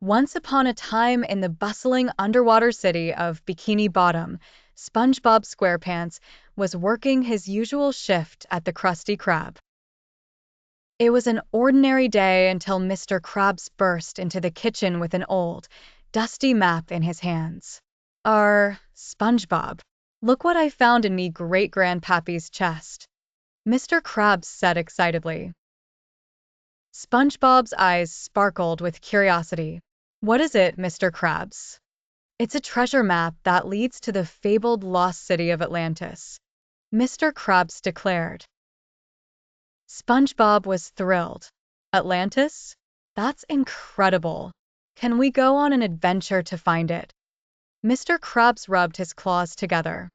Once upon a time in the bustling underwater city of Bikini Bottom, SpongeBob SquarePants was working his usual shift at the Krusty Krab. It was an ordinary day until Mr. Krabs burst into the kitchen with an old, dusty map in his hands. SpongeBob, look what I found in me great-grandpappy's chest," Mr. Krabs said excitedly. SpongeBob's eyes sparkled with curiosity. "What is it, Mr. Krabs?" "It's a treasure map that leads to the fabled Lost City of Atlantis," Mr. Krabs declared. SpongeBob was thrilled. "Atlantis? That's incredible. Can we go on an adventure to find it?" Mr. Krabs rubbed his claws together.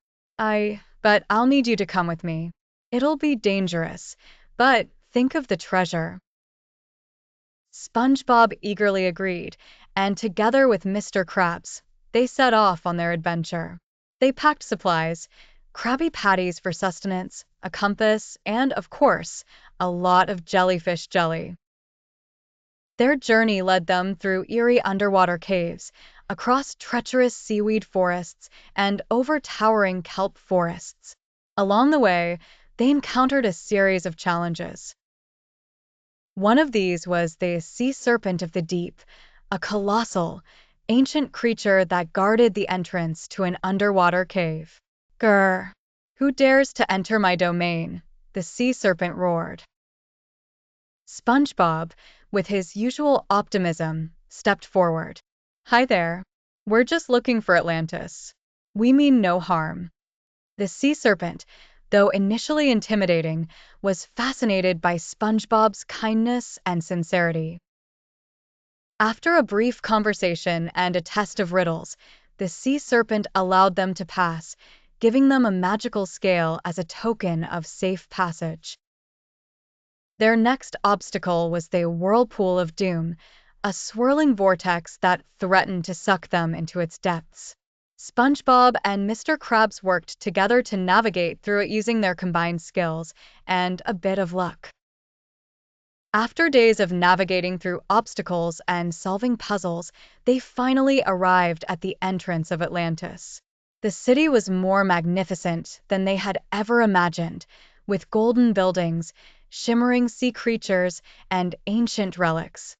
But I'll need you to come with me. It'll be dangerous, but think of the treasure." SpongeBob eagerly agreed, and together with Mr. Krabs, they set off on their adventure. They packed supplies, Krabby Patties for sustenance, a compass, and, of course, a lot of jellyfish jelly. Their journey led them through eerie underwater caves, across treacherous seaweed forests, and over towering kelp forests. Along the way, they encountered a series of challenges. One of these was the sea serpent of the deep, a colossal, ancient creature that guarded the entrance to an underwater cave. "Grr! Who dares to enter my domain?" the sea serpent roared. SpongeBob, with his usual optimism, stepped forward. "Hi there. We're just looking for Atlantis. We mean no harm." The sea serpent, though initially intimidating, was fascinated by SpongeBob's kindness and sincerity. After a brief conversation and a test of riddles, the sea serpent allowed them to pass, giving them a magical scale as a token of safe passage. Their next obstacle was the Whirlpool of Doom, a swirling vortex that threatened to suck them into its depths. SpongeBob and Mr. Krabs worked together to navigate through it using their combined skills and a bit of luck. After days of navigating through obstacles and solving puzzles, they finally arrived at the entrance of Atlantis. The city was more magnificent than they had ever imagined, with golden buildings, shimmering sea creatures, and ancient relics.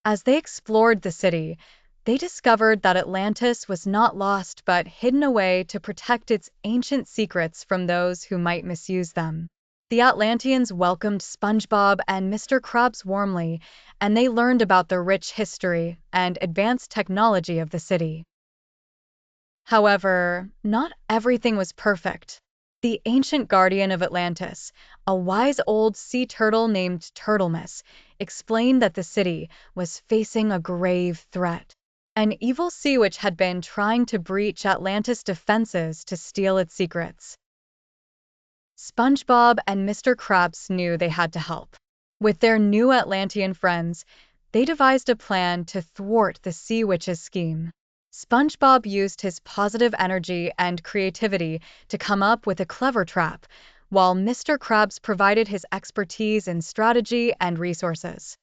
As they explored the city, they discovered that Atlantis was not lost but hidden away to protect its ancient secrets from those who might misuse them. The Atlanteans welcomed SpongeBob and Mr. Krabs warmly, and they learned about the rich history and advanced technology of the city. However, not everything was perfect. The ancient guardian of Atlantis, a wise old sea turtle named Turtlemas, explained that the city was facing a grave threat. An evil sea witch had been trying to breach Atlantis' defenses to steal its secrets. SpongeBob and Mr. Krabs knew they had to help. With their new Atlantean friends, they devised a plan to thwart the sea witch's scheme. SpongeBob used his positive energy and creativity to come up with a clever trap, while Mr. Krabs provided his expertise in strategy and resources.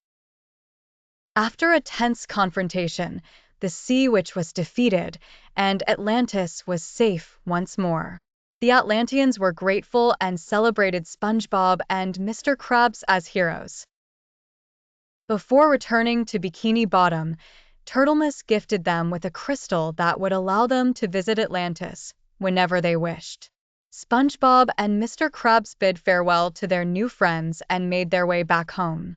After a tense confrontation, the sea witch was defeated, and Atlantis was safe once more. The Atlanteans were grateful and celebrated SpongeBob and Mr. Krabs as heroes. Before returning to Bikini Bottom, Turtlemas gifted them with a crystal that would allow them to visit Atlantis whenever they wished. SpongeBob and Mr. Krabs bid farewell to their new friends and made their way back home.